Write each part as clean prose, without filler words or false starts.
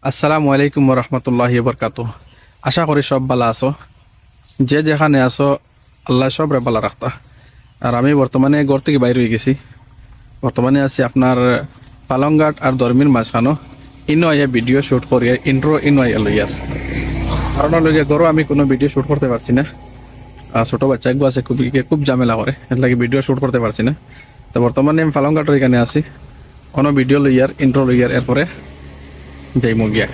আসসালামু আলাইকুম রহমতুল্লাহি বরকাতুহ। আশা করি সব ভালো আছো। যে যেখানে আছো আল্লাহ সব রে ভালো রাখতা। আর আমি বর্তমানে ঘর থেকে বাইরে হয়ে গেছি। বর্তমানে আছি আপনার পালংঘাট আর ধর্মীর মাঝখানো। ইনো আইয়া ভিডিও শ্যুট করি, ইন্ট্রো ইনো আইয়া লইয়ার কারণ লইয়া গরো আমি কোনো ভিডিও শ্যুট করতে পারছি না। আর ছোটো বাচ্চা একগু আছে, খুব ঝামেলা করে, এর লাগে ভিডিও শ্যুট করতে পারছি না। তো বর্তমানে আমি পালংঘাটের এখানে আছি, কোনো ভিডিও লইয়ার ইন্ট্রো লইয়ার এরপরে যাইমু গিয়া।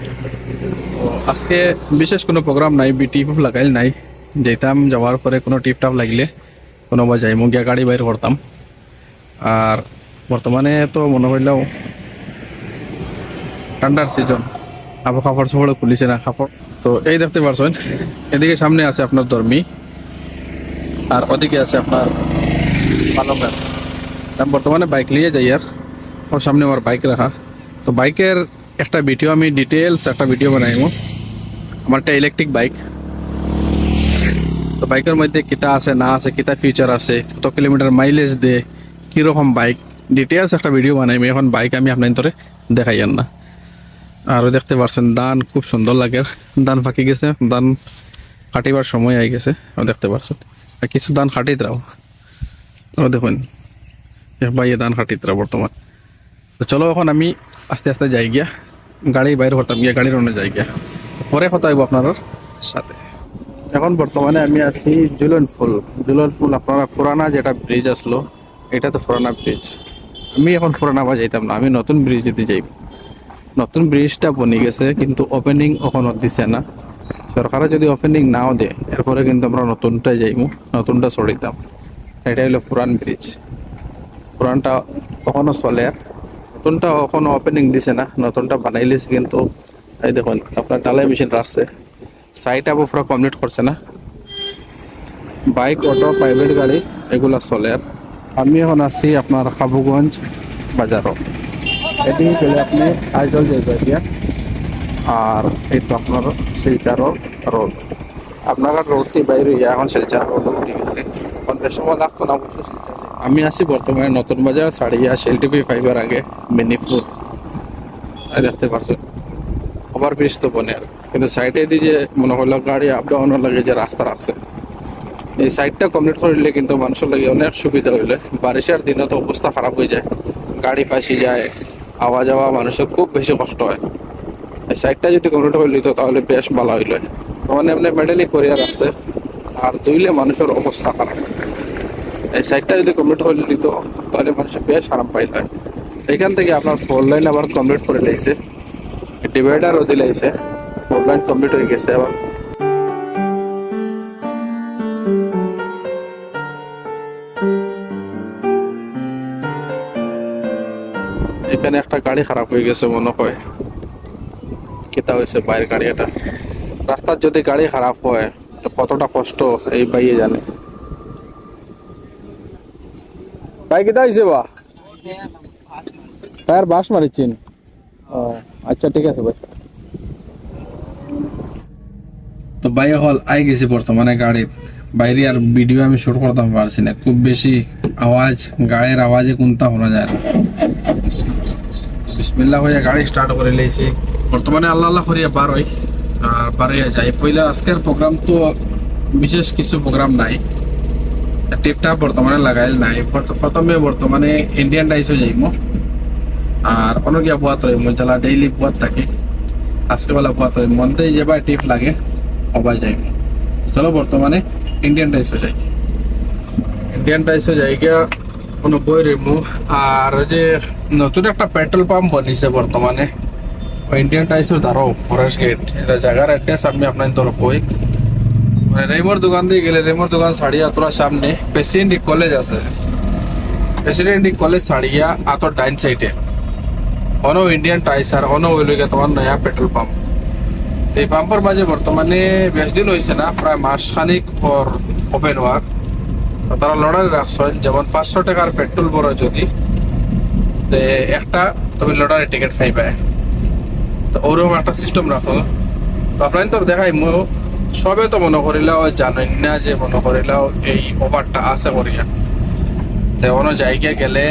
আজকে বিশেষ কোনো প্রোগ্রাম নাই, টিপ লাগাইল নাই। যেতাম যাওয়ার পরে কোনো টিপ টাপ লাগলে কোনো বা যাইমু গিয়া গাড়ি বাইর করতাম। আর বর্তমানে তো মনে হইলেও ঠান্ডার সিজন, আবার কাপড় চোপড় খুলিছে না কাপড়। তো এই দেখতে পারছেন, এদিকে সামনে আছে আপনার ধর্মী আর ওদিকে আছে আপনার পালংঘাট। আমি বর্তমানে বাইক নিয়ে যাই, আর ও সামনে আমার বাইক রাখা। তো বাইকের একটা ভিডিও আমি ডিটেলস একটা ভিডিও বানাইমু। আমার একটা ইলেকট্রিক বাইক। তো বাইকের মধ্যে কিতা আছে না আছে, কিতা ফিচার আছে, কত কিলোমিটার মাইলেজ দে, কিরকম বাইক, ডিটেলস একটা ভিডিও বানাই। এখন বাইক আমি আপনার ধরে দেখাই না। আরও দেখতে পারছেন ধান খুব সুন্দর লাগে, ধান ফাঁকি গেছে, ধান কাটিবার সময় আই গেছে। ও দেখতে পারছেন আর কিছু ধান কাটিত রাও, ও দেখুন ভাই ধান কাটিত রাও বর্তমান। তো চলো এখন আমি আস্তে আস্তে যাই গিয়া, গাড়ি বাইর করতাম গিয়া, গাড়ির অন্য যাই গিয়া, পরে কথা হইব আপনার সাথে। এখন বর্তমানে আমি আছি জুলন ফুল আপনারা পুরানা যেটা ব্রিজ আসলো, এটা তো পুরানা ব্রিজ। আমি এখন পুরানা বা যাইতাম না, আমি নতুন ব্রিজ দিতে যাই। নতুন ব্রিজটা বনি গেছে কিন্তু ওপেনিং এখনো দিছে না। সরকারে যদি ওপেনিং নাও দেয় এরপরে কিন্তু আমরা নতুনটাই যাইমু, নতুনটা চড়িতাম। এটা হলো পুরান ব্রিজ, পুরানটা কখনো চলে, আর নতুনটা এখনো ওপেনিং দিছে না। নতুনটা বানাইলেছে কিন্তু এই দেখুন আপনার ঢালাই মেশিন রাখছে, সাইট আবু পুরো কমপ্লিট করছে না। বাইক, অটো, প্রাইভেট গাড়ি এগুলা চলে। আর আমি এখন আছি আপনার খাবুগঞ্জ বাজারও। এদিকে গেলে আপনি আইজল যাইবে গিয়া। আর এই তো আপনার শিলচরও রোড, আপনার রোডটি বাইরে গিয়ে এখন শিলচর রোড উঠে গেছে। এখন বেশ সময় লাগতো না অবশ্য শিলচর যাইতে। আমি আছি বর্তমানে নতুন বাজার ছাড়িয়া শিলটিপি ফাইবার আগে মিনিপুর। দেখতে পারছেন ওভার ব্রিজ তো বনে, আর কিন্তু সাইডে দিয়ে যে মনে হলো গাড়ি আপ ডাউন লাগে যে রাস্তা রাখছে, এই সাইডটা কমপ্লিট করলে কিন্তু মানুষের লাগে অনেক সুবিধা হইলে। বারিশের দিনে তো অবস্থা খারাপ হয়ে যায়, গাড়ি ফাঁসি যায়, আওয়া যাওয়া মানুষের খুব বেশি কষ্ট হয়। এই সাইডটা যদি কমপ্লিট করে নিত তাহলে বেশ ভালো হইল। মানে এমনি মেডেলি করিয়া রাখছে, আর দুইলে মানুষের অবস্থা খারাপ। এই সাইডটা যদি কমপ্লিট করে নিত তাহলে মানুষের বেশ আরাম পাইল। এখান থেকে আপনার 4 লাইন আবার কমপ্লিট করে নিয়েছে, ডিভাইডারও দিলাইছে, 4 লাইন কমপ্লিট হয়ে গেছে। আবার এখানে একটা গাড়ি খারাপ হয়ে গেছে মনে হয়, কেতা হয়েছে বাইরের গাড়ি। এটা রাস্তার যদি গাড়ি খারাপ হয় তো কতটা কষ্ট এই ভাইয়ে জানে। ভাই কেতা হয়েছে বা টায়ার বাস মারিছেন? ও আচ্ছা ঠিক আছে ভাই। তো ভাই হল আই গেছি বর্তমানে গাড়ি বাইরে, আর ভিডিও আমি শুট করতে পারছি না, খুব বেশি আওয়াজ, গাড়ির আওয়াজে কোনটা শোনা যায় না। বিসমিল্লাহ হয়ে গাড়ি স্টার্ট করে লেছি। বর্তমানে আল্লাহ আল্লাহ করিয়া বার হই, আর বার হইয়া যাই। পয়লা আজকের প্রোগ্রাম তো বিশেষ কিছু প্রোগ্রাম নাই, টিপটা বর্তমানে লাগাইল নাই। প্রথমে বর্তমানে ইন্ডিয়ান ডাইসও যাইমো, আর অন্য গিয়া বুয়াত রইমো, যারা ডেইলি বুয়াত থাকে আজকে বেলা বুয়াত রইম, মনতে যেবার টিপ লাগে অবাই যাইমো। চলো বর্তমানে ইন্ডিয়ান ডাইসও যাই, ইন্ডিয়ান ডাইসও যাই গিয়া কোনো বই রইমো। আর যে নতুন একটা পেট্রোল পাম্প বনিছে বর্তমানে ইন্ডিয়ান টাইসের ধারো ফরেস্ট গেট, এটা জায়গার অ্যাড্রেস আমি আপনার তরফ হই। মানে রেমোর দোকান দিয়ে গেলে রেমোর দোকান ছাড়িয়া তোরা সামনে প্রেসিডেন্ট কলেজ আছে, প্রেসিডেন্ট কলেজ ছাড়িয়া আতর ডাইন সাইডে অনো ইন্ডিয়ান টাইস, আর অনো হইল গিয়ে তোমার নয়া পেট্রোল পাম্প। এই পাম্পের মাঝে বর্তমানে বেশ দিন হয়েছে না, প্রায় মাস খানিক পর ওপেন হওয়ার। তারা লড়াই রাখছেন, যেমন 500 টাকার পেট্রোল ভরা যদি একটা তুমি লড়াই টিকিট পাইবে, তো ওরকম একটা সিস্টেম রাখো। অফলাইন তো দেখাই সবে তো মনে করিলাও জানেন না যে মনে করিলাও এই ওভারটা আছে করিয়া। তো অন্য জায়গায় গেলে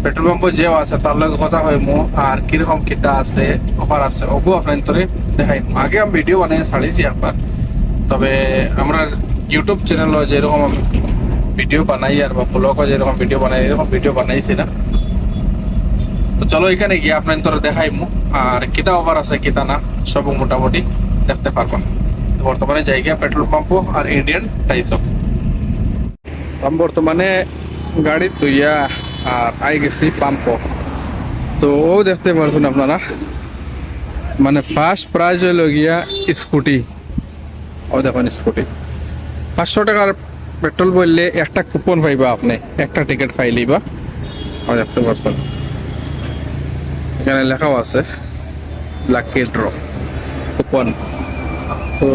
পেট্রোল পাম্প যেও আছে তার লগে কথা হইমু আর কিরকম কিতা আছে অফার আছে ওগু আপনার তোরে দেখাইমু। আগে আমি ভিডিও বানাই ছাড়িছি একবার, তবে আমরা ইউটিউব চ্যানেল যেরকম আমি ভিডিও বানাই আর বা ব্লগও যেরকম ভিডিও বানাই এরকম ভিডিও বানাইছি না। তো চলো এখানে গিয়ে আপনার তোরে দেখাইমু আর কিতা অফার আছে কিতা না সব মোটামুটি দেখতে পারবেন। তো বর্তমানে জায়গা পেট্রোল পাম্প আর ইন্ডিয়ান টাইসপ। আমি বর্তমানে গাড়ি তুইয়া আর আই গেছি পাম্প। তো ও দেখতে পারছেন আপনারা, মানে ফার্স্ট প্রাইজ হইল গিয়া স্কুটি। ও দেখুন স্কুটি 500 টাকার পেট্রোল বললে একটা কুপন পাইবা, আপনি একটা টিকিট পাইলিবা। ও দেখতে পারছেন এখানে লেখাও আছে লাকি ড্র কুপন। তো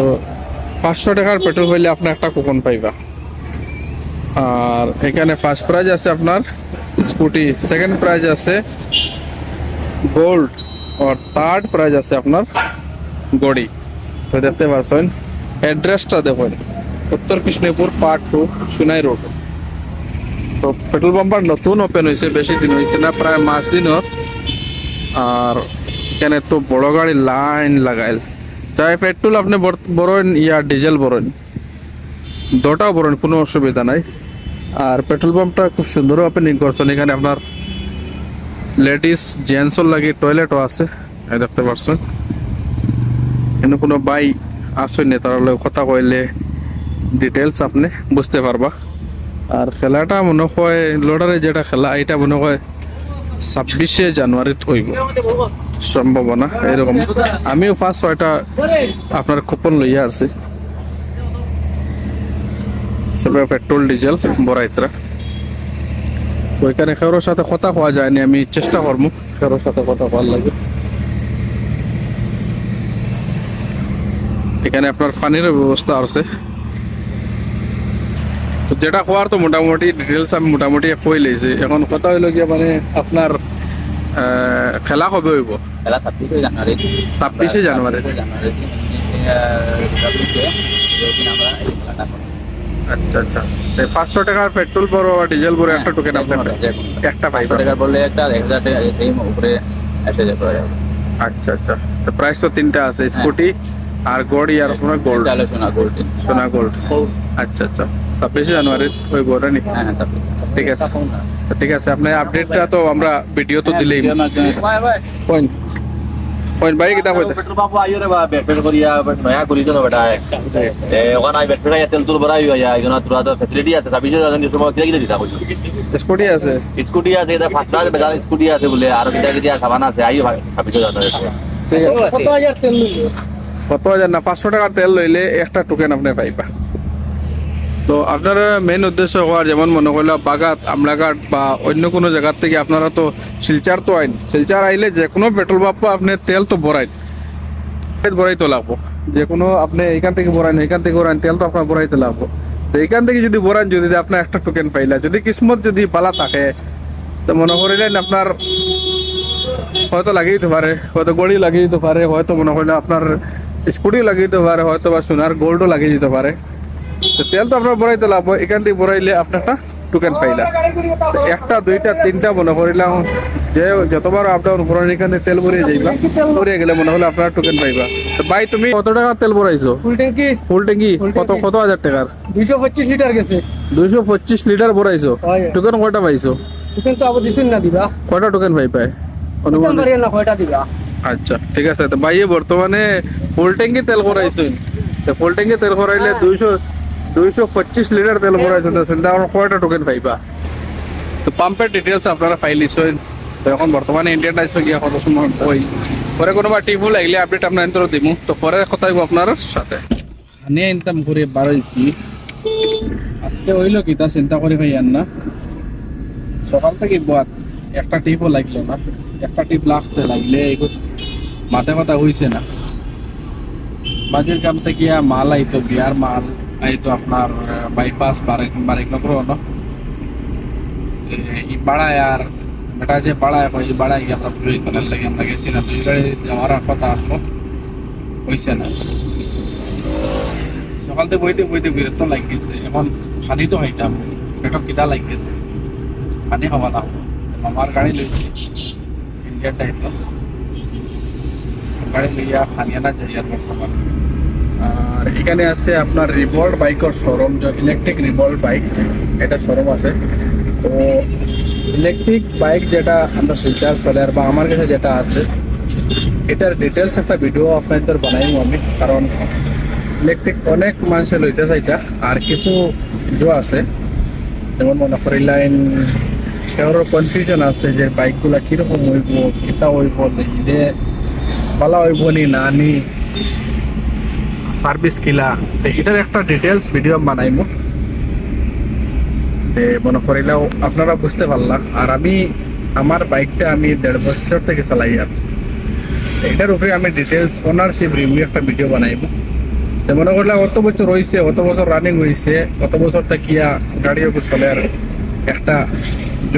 500 টাকার পেট্রোল বললে আপনি একটা কুপন পাইবা। আর এখানে ফার্স্ট প্রাইজ আছে আপনার স্কুটি, সেকেন্ড প্রাইজ আছে গোল্ড আর থার্ড প্রাইজ আছে আপনার গড়ি। তো দেখতে পাচ্ছেন অ্যাড্রেসটা দেখুন, উত্তর কৃষ্ণপুর পার্ট 2 সুনাই রোড। তো পেট্রোল পাম্পার নতুন ওপেন হয়েছে, বেশি দিন হয়েছে না, প্রায় 5 দিনের। আর এখানে তো বড় গাড়ি লাইন লাগাইল, চাই পেট্রোল আপনি বড়েন ইয়া ডিজেল বড়েন, দুটাও বড়েন, কোনো অসুবিধা নাই। আর পেট্রোল পাম্পটা খুব সুন্দর ওপেনিং করছেন। এখানে আপনার লেডিস জেন্টসর লাগে টয়লেটও আছে, দেখতে পাচ্ছেন। এখানে কোনো বাই আসেন তার কথা কইলে ডিটেলস আপনি বুঝতে পারবা। আর খেলাটা মনে হয় লোডারে যেটা খেলা এটা মনে হয় 26শে জানুয়ারিতে হইব সম্ভাবনা এরকম। আমিও ফার্স্ট 6টা আপনার কুপন লইয়া আসছি, সবে পেট্রোল ডিজেল বড়াইতরা। তো এখানে কারোর সাথে কথা হওয়া যায়নি, আমি চেষ্টা করবো কারোর সাথে কথা হওয়ার লাগে। এখানে আপনার পানির ব্যবস্থা আছে। তো যেটা হওয়ার তো মোটামুটি ডিটেলস আমি মোটামুটি কই লইছি। এখন কথা হইলো গিয়া মানে আপনার খেলা কবে হইব? খেলা 26শে জানুয়ারি। 26শে জানুয়ারি। আচ্ছা আচ্ছা। 500 টাকার পেট্রোল ভরো আর ডিজেল ভরো একটা টোকেন আপনি একটা 500 টাকা বললে একটা 1000 টাকা সেই উপরে এসে যাবে। আচ্ছা আচ্ছা। তো প্রাইস তো তিনটা আছে, স্কুটি আর গড়ি আর আপনার গোল্ড। সোনা গোল্ড। সোনা গোল্ড। আচ্ছা আচ্ছা। 26শে জানুয়ারি ওই বড় নি। হ্যাঁ হ্যাঁ ঠিক আছে। তো ঠিক আছে, আপনি আপডেটটা তো আমরা ভিডিও তো দিলেই। ভাই ভাই পয়েন্ট পয়েন্ট ভাই কিতা কইতে পেট্রোল পাম্প আইও রে বা বেটপেট করিয়া নয়া করি তো বেটা এ ওখানে আই বেটপেট তেল তুল ভরাই হইয়া এজনা তোরা তো ফ্যাসিলিটি আছে 26শে জানুয়ারি সময় কি কি দিতা কইছো? স্কুটি আছে, স্কুটি আছে, এটা ফার্স্ট ক্লাস বেজার স্কুটি আছে বলে আর কিটা সাবান আছে আইও 26শে জানুয়ারি। ঠিক আছে। কত হাজার তেল নিল? কত হাজার না 500 টাকার তেল লইলে একটা টোকেন আপনি পাইবা। তো আপনার মেইন উদ্দেশ্য হওয়ার যেমন মনে করলো বাগাত আমলাঘাট বা অন্য কোনো জায়গার থেকে আপনারা তো শিলচার তো আইন, শিলচার আইলে যে কোনো পেট্রোল পাম্প আপনি তেল তো বড়াইতে লাগবো। যে কোনো আপনি এখান থেকে বড়াইন এখান থেকে বড়াইন তেল তো আপনার বড়াইতে লাগবো। তো এখান থেকে যদি বড়াইন যদি আপনার একটা টোকেন পাইলা, যদি কিসমত যদি পালা থাকে তো মনে করিলেন আপনার হয়তো লাগিয়ে দিতে পারে, হয়তো গড়ি লাগিয়ে দিতে পারে, হয়তো মনে করলে আপনার স্কুটি লাগিয়ে দিতে পারে, হয়তো বা সোনার গোল্ডও লাগিয়ে দিতে পারে। তো তেল তো আপনার বড়াইতে লাগবো, এখান থেকে বড়াইলে আপনার একটা টোকেন পাইলা। একটা দুইটা তিনটা মনে করিলাম যে যতবার আপ ডাউন করেন এখান থেকে তেল ভরিয়ে যাইবা, ভরিয়ে গেলে মনে হলে আপনার টোকেন পাইবা। তো ভাই তুমি কত টাকা তেল ভরাইছো? ফুল ট্যাঙ্কি ফুল ট্যাঙ্কি কত কত হাজার টাকার? 225 লিটার গেছে। 225 লিটার ভরাইছো, টোকেন কয়টা পাইছো? টোকেন তো আবার দিছেন না দিবা। কয়টা টোকেন পাই পায় টোকেন মারিয়া না কয়টা দিবা? আচ্ছা ঠিক আছে। তো ভাই বর্তমানে ফুল ট্যাঙ্কি তেল ভরাইছেন, তো ফুল ট্যাঙ্কি তেল ভরাইলে 225 লিটার তেল ভরাইছেন, তো চিন্তা করো কয়টা টোকেন পাইবা। তো পাম্পের ডিটেলস আপনারা ফাইলিছেন। তো এখন বর্তমানে ইন্ডিয়ান টাইসে গিয়া কত সময় ওই পরে কোনোবা টিপু লাগলে আপডেট আপনার এন্তর দিমু। তো পরে কথা হইব আপনার সাথে। আনিয়া ইনকাম করে বাড়াইছি আজকে হইলো কি তা চিন্তা করি ভাইয়ান না। সকাল থেকে বাদ একটা টিপও লাগলো না, একটা টিপ লাগছে লাগলে মাথা মাথা হইছে না। বাজার কাম থেকে মাল আইতো, বিয়ার মাল আইতো আপনার বাইপাস বারেক নগর বাড়ায়। আর বেটা যে বাড়ায় ওই বাড়ায় গিয়ে আমরা পুজো করার লাগে আমরা গেছি না, 2 গাড়ি যাওয়ার কথা আসলো হইছে না। সকাল থেকে বইতে বইতে বিরক্ত লাগিয়েছে। এখন পানি তো খাইতাম, পেটক কিদা লাগিয়েছে, পানি খাওয়া দাও আমার গাড়ি লইছি ইন্ডিয়ান টাইপের গাড়ি লইয়া হানিয়ানা যাই আর বর্তমান। আর এখানে আছে আপনার রিভল্ট বাইকের শোরুম, যে ইলেকট্রিক রিভল্ট বাইক, এটা শোরুম আছে। তো ইলেকট্রিক বাইক যেটা আমরা শিলচার চলে আর বা আমার কাছে যেটা আছে, এটার ডিটেলস একটা ভিডিও আপনাদের বানাইব আমি, কারণ ইলেকট্রিক অনেক মানুষে লইতেছে এটা। আর কিছু যে আছে যেমন মনে করি লাইন কারোর কনফিউশন আছে যে বাইকগুলা কীরকম হইব, কিতা হইব, যে ভালো হইব নি না নি, সার্ভিস কিলা, এটার একটা ডিটেলস ভিডিও বানাইমু। মনে করিলেও আপনারা বুঝতে পারলাম। আর আমি আমার বাইকটা আমি 1.5 বছর থেকে চালাই, আর এটার উপরে আমি ডিটেলস ওনারশিপ রিভিউ একটা ভিডিও বানাইব। তো মনে করলে অত বছর হয়েছে, অত বছর রানিং হয়েছে, অত বছর থাকিয়া গাড়িও চলে, আর একটা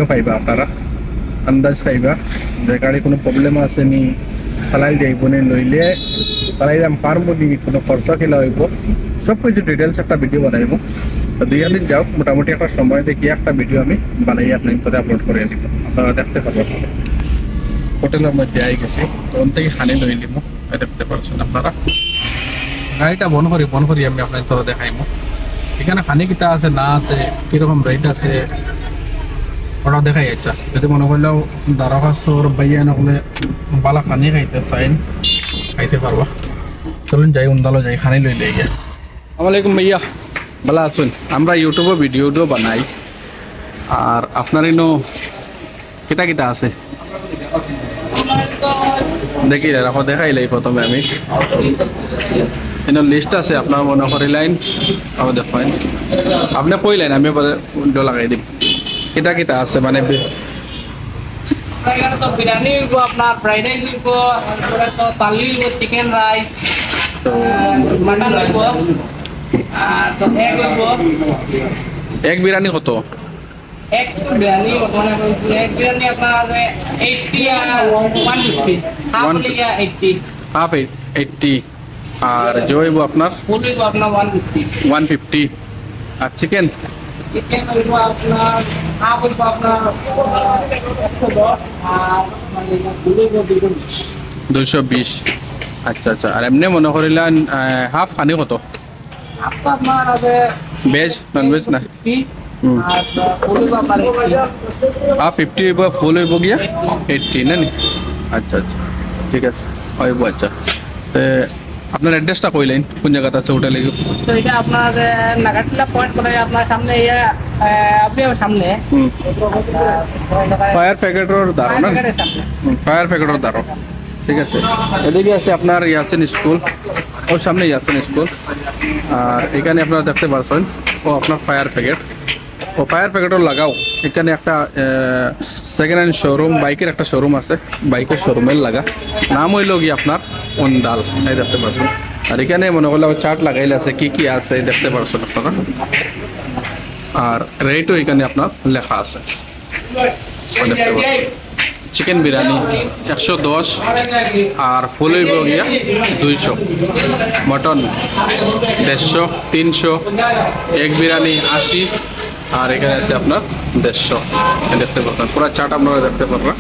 পাইবা আপনারা আন্দাজ পাইবা যে গাড়ি কোনো প্রবলেম আছে নি, চালাই যাইব নি, লইলে চালাই যাম পারবো নি, কোনো খরচা খেলা হইব, সব কিছু ডিটেলস একটা ভিডিও বানাইব। তো 2 দিন যাও, মোটামুটি একটা সময় দেখিয়ে একটা ভিডিও আমি বানাই আপনার ভিতরে আপলোড করে দিব, আপনারা দেখতে পাবেন। হোটেলের মধ্যে আই গেছি, তখন থেকে হানি লই নিব, দেখতে পাচ্ছেন আপনারা। গাড়িটা বন করি আমি আপনার ভিতরে দেখাইব। এখানে খানি কিটা আছে না আছে, কিরকম রেট আছে, ওটা দেখাই যাচ্ছে। যদি মনে করলেও দারাখাস্তর বাইয়া নহলে বালা খানি খাইতে পারবা। চলুন যাই, উন্দালো যাই, খানি লই গিয়া। আসসালামাইকুম ভাইয়া, ভালো আছেন? আমরা ইউটিউবে ভিডিও বানাই, আর আপনার ইনো কিতা কিতা আছে দেখি রাখো, দেখাইলাই প্রথমে আমি এনে লিস্ট আছে আপনার মনে করিলাইন, দেখাই আপনি কইলেন আমি লাগাই দিম কিতা কিতা আছে। মানে এখানে তো বিরিয়ানি হইব, আপনার ফ্রাইড রাইস হইব, তারপরে তো তালি হইব, চিকেন রাইস, মাটন হইব, আর তো এগ হইব। এক বিরিয়ানি কত? এক বিরিয়ানি বর্তমানে এক বিরিয়ানি আপনার আছে 80 আর 150, হাফ লিগা 80, হাফ 80, আর জয়ব আপনার ফুল হইব আপনার 150। 150, আর চিকেন চিকেন হইব আপনার হাফ হইব আপনার 110, আর মানে ফুল হইব 220। 220। আচ্ছা আচ্ছা। আর এমনি মনে করিলেন হাফ খানি কত? আপনার আপনার আছে ভেজ নন ভেজ না? 50, আর ফুল হইব আপনার 80। হাফ 50 হইব, ফুল হইব গিয়া 80 না নি? আচ্ছা আচ্ছা, ঠিক আছে হইব। আচ্ছা, তে আপনার অ্যাড্রেসটা কইলেন কোন জায়গাতে আছে হোটেল? তো এটা আপনার নাগাটিলা পয়েন্ট করে আপনার সামনে আপনি সামনে ফায়ার প্যাকেটের দ্বারা না? ফায়ার প্যাকেটের দ্বারা, ঠিক আছে। এদিকে আছে আপনার ইয়াসিন স্কুল, ওর সামনে ইয়াসিন স্কুল। আর এখানে আপনারা দেখতে পাচ্ছেন ও আপনার ফায়ার প্যাকেট, ও ফায়ার প্যাকেটও লাগাও। এখানে একটা সেকেন্ড হ্যান্ড শোরুম, বাইকের একটা শোরুম আছে, বাইকের শোরুমের লাগা, নাম হইল গিয়ে আপনার অন্দাল, এই দেখতে পাচ্ছেন। আর এখানে মনে করলে চার্ট লাগাইলে আছে, কি কি আছে দেখতে পাচ্ছেন আপনারা। আর রেটও এখানে আপনার লেখা আছে, দেখতে পাচ্ছেন। চিকেন বিরিয়ানি 110, আর ফুল হইব গিয়া 200, মটন 150, 300, এগ বিরিয়ানি 80, আর এখানে আছে আপনার 150। দেখতে পাচ্ছেন পুরো চাট আপনারা দেখতে পারবেন।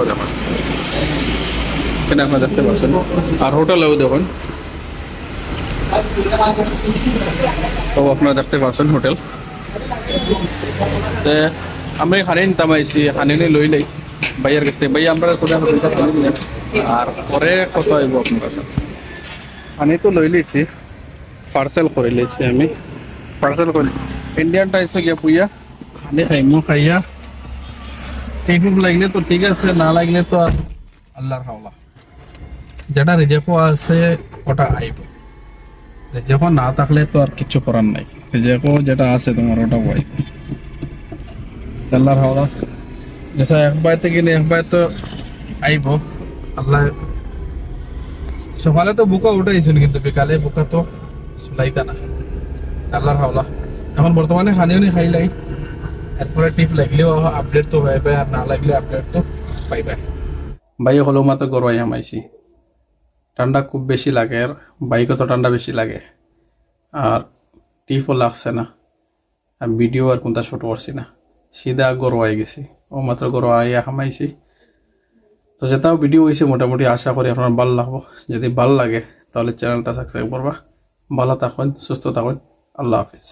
দেখুন এখানে আপনারা দেখতে পাচ্ছেন। আর হোটেলেও দেখুন, তো আপনারা দেখতে পাচ্ছেন হোটেল। আমি হানিন তামাইছি, হানিনে লই লাই ভাইয়ার কাছে। ভাই আমরা কোথায় হোটেলটা খুলে দিলেন, আর পরে কত আইব আপনার কাছে? হানি তো লই লইছি, পার্সেল করে লইছি আমি, পার্সেল করে ইন্ডিয়ান টাইসে গিয়া পুইয়া হানি খাইমু, খাইয়া ঠিক লাগলে তো ঠিক আছে, না লাগলে তো আর আল্লাহর হাওলা। যেটা রিজেক্ট আছে ওটা আইব, রিজেক্ট না থাকলে তো আর কিছু করার নাই। রিজেক্ট যেটা আছে তোমার ওটা আইব, আল্লাহর হাওলা। যেসা একবার থেকে একবার তো আইব আল্লাহ। সকালে তো বুকা উঠাইছিল, কিন্তু বিকালে বুকা তো চলাইতা না, আল্লাহর হাওলা। এখন বর্তমানে খানিও নি খাইলাই, এরপরে টিপ লাগলেও আপডেট তো পাইবে, আর না লাগলে আপডেট তো পাইবে। ভাই হলো মাত্র গরমাই হামাইছি, ঠান্ডা খুব বেশি লাগে, আর বাইকও তো ঠান্ডা বেশি লাগে, আর টিপও লাগছে না, আর ভিডিও আর কোনটা ছোট করছি না। সিধা গরু আই গেছি ও মাত্র গরু আইয়া হামাইছি তো যেটাও ভিডিও হয়েছে মোটামুটি আশা করি আপনার ভালো লাগবো যদি ভালো লাগে তাহলে চ্যানেলটা সাবস্ক্রাইব করবা ভালো থাকুন সুস্থ থাকুন আল্লাহ হাফিজ